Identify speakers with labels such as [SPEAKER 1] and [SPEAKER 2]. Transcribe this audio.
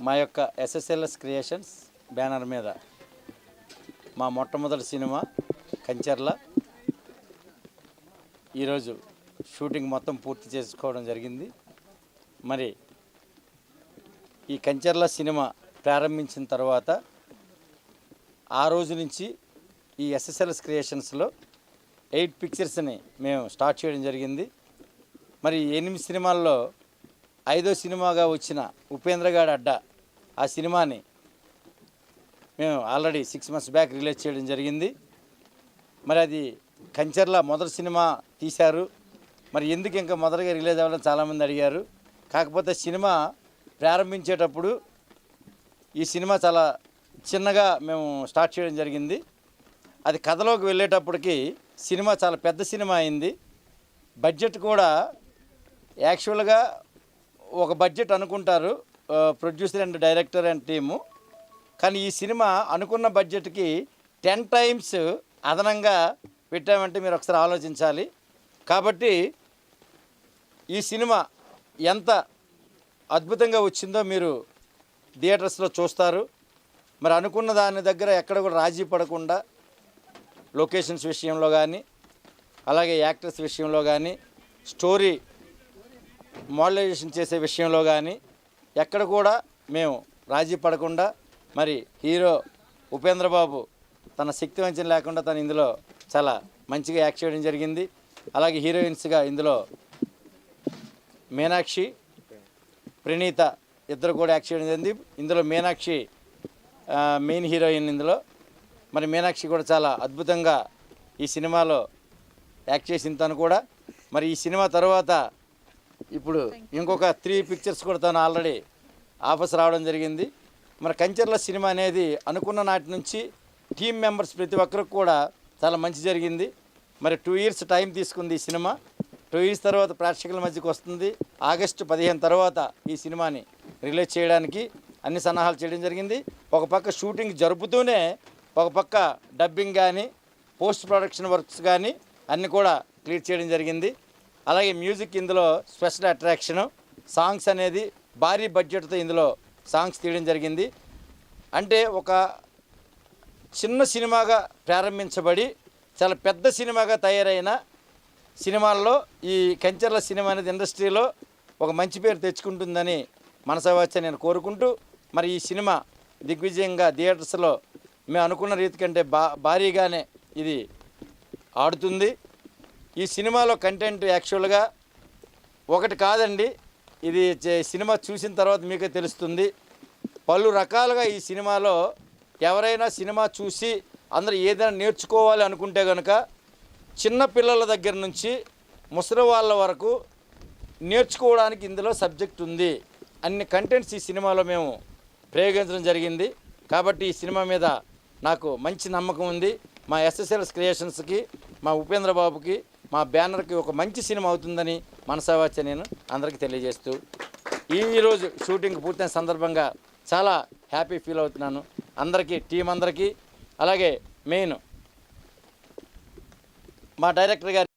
[SPEAKER 1] మా యొక్క SSLS creations banner మీద మా మొట్టమొదటి సినిమా కంచర్ల ఈరోజు షూటింగ్ మొత్తం పూర్తి చేసుకోవడం జరిగింది. మరి ఈ కంచర్ల సినిమా ప్రారంభించిన తర్వాత ఆ రోజు నుంచి ఈ ఎస్ఎస్ఎల్ఎస్ క్రియేషన్స్లో 8 పిక్చర్స్ని మేము స్టార్ట్ చేయడం జరిగింది. మరి 8 సినిమాల్లో 5వ సినిమాగా వచ్చిన ఉపేంద్రగాడి అడ్డా ఆ సినిమాని మేము ఆల్రెడీ 6 months బ్యాక్ రిలీజ్ చేయడం జరిగింది. మరి అది కంచర్ల మొదటి సినిమా తీశారు, మరి ఎందుకు ఇంకా మొదటగా రిలీజ్ అవ్వడం చాలామంది అడిగారు. కాకపోతే సినిమా ప్రారంభించేటప్పుడు ఈ సినిమా చాలా చిన్నగా మేము స్టార్ట్ చేయడం జరిగింది. అది కథలోకి వెళ్ళేటప్పటికి సినిమా చాలా పెద్ద సినిమా అయింది. బడ్జెట్ కూడా యాక్చువల్గా ఒక బడ్జెట్ అనుకుంటారు producer and director and team, కానీ ఈ సినిమా అనుకున్న బడ్జెట్కి 10 times అదనంగా పెట్టామంటే మీరు ఒకసారి ఆలోచించాలి. కాబట్టి ఈ సినిమా ఎంత అద్భుతంగా వచ్చిందో మీరు థియేటర్స్లో చూస్తారు. మరి అనుకున్న దాని దగ్గర ఎక్కడ కూడా రాజీ పడకుండా లొకేషన్స్ విషయంలో కానీ, అలాగే యాక్టర్స్ విషయంలో కానీ, స్టోరీ మోడలైజేషన్ చేసే విషయంలో కానీ ఎక్కడ కూడా మేము రాజీ పడకుండా మరి హీరో ఉపేంద్ర బాబు తన శక్తి వంచన లేకుండా తను ఇందులో చాలా మంచిగా యాక్ట్ చేయడం జరిగింది. అలాగే హీరోయిన్స్గా ఇందులో మీనాక్షి, ప్రణీత ఇద్దరు కూడా యాక్ట్ చేయడం జరిగింది. ఇందులో మీనాక్షి మెయిన్ హీరోయిన్. ఇందులో మరి మీనాక్షి కూడా చాలా అద్భుతంగా ఈ సినిమాలో యాక్ట్ చేసిన తను కూడా. మరి ఈ సినిమా తర్వాత ఇప్పుడు ఇంకొక 3 పిక్చర్స్ కూడా తను ఆల్రెడీ ఆఫర్స్ రావడం జరిగింది. మరి కంచర్ల సినిమా అనేది అనుకున్న నాటి నుంచి టీం మెంబర్స్ ప్రతి ఒక్కరికి కూడా చాలా మంచి జరిగింది. మరి 2 years టైం తీసుకుంది ఈ సినిమా. 2 years తర్వాత ప్రేక్షకుల మధ్యకి వస్తుంది. August 15 తర్వాత ఈ సినిమాని రిలీజ్ చేయడానికి అన్ని సన్నాహాలు చేయడం జరిగింది. ఒక పక్క షూటింగ్ జరుపుతూనే ఒక పక్క డబ్బింగ్ కానీ, పోస్ట్ ప్రొడక్షన్ వర్క్స్ కానీ అన్నీ కూడా క్లియర్ చేయడం జరిగింది. అలాగే మ్యూజిక్ ఇందులో స్పెషల్ అట్రాక్షను, సాంగ్స్ అనేది భారీ బడ్జెట్తో ఇందులో సాంగ్స్ తీయడం జరిగింది. అంటే ఒక చిన్న సినిమాగా ప్రారంభించబడి చాలా పెద్ద సినిమాగా తయారైన సినిమాల్లో ఈ కంచర్ల సినిమా అనేది ఇండస్ట్రీలో ఒక మంచి పేరు తెచ్చుకుంటుందని మనసావాచ నేను కోరుకుంటూ, మరి ఈ సినిమా దిగ్విజయంగా థియేటర్స్లో మేము అనుకున్న రీతి కంటే భారీగానే ఇది ఆడుతుంది. ఈ సినిమాలో కంటెంట్ యాక్చువల్గా ఒకటి కాదండి, ఇది సినిమా చూసిన తర్వాత మీకే తెలుస్తుంది. పలు రకాలుగా ఈ సినిమాలో ఎవరైనా సినిమా చూసి అందరూ ఏదైనా నేర్చుకోవాలి అనుకుంటే కనుక చిన్న పిల్లల దగ్గర నుంచి ముసలి వాళ్ళ వరకు నేర్చుకోవడానికి ఇందులో సబ్జెక్ట్ ఉంది. అన్ని కంటెంట్స్ ఈ సినిమాలో మేము ప్రయోగించడం జరిగింది. కాబట్టి ఈ సినిమా మీద నాకు మంచి నమ్మకం ఉంది. మా ఎస్ఎస్ఎల్ఎస్ క్రియేషన్స్కి, మా ఉపేంద్ర బాబుకి, మా బ్యానర్కి ఒక మంచి సినిమా అవుతుందని మనసావాచ నేను అందరికీ తెలియజేస్తూ ఈరోజు షూటింగ్ పూర్తయిన సందర్భంగా చాలా హ్యాపీ ఫీల్ అవుతున్నాను. అందరికీ, టీం అందరికీ, అలాగే మెయిన్ మా డైరెక్టర్ గారు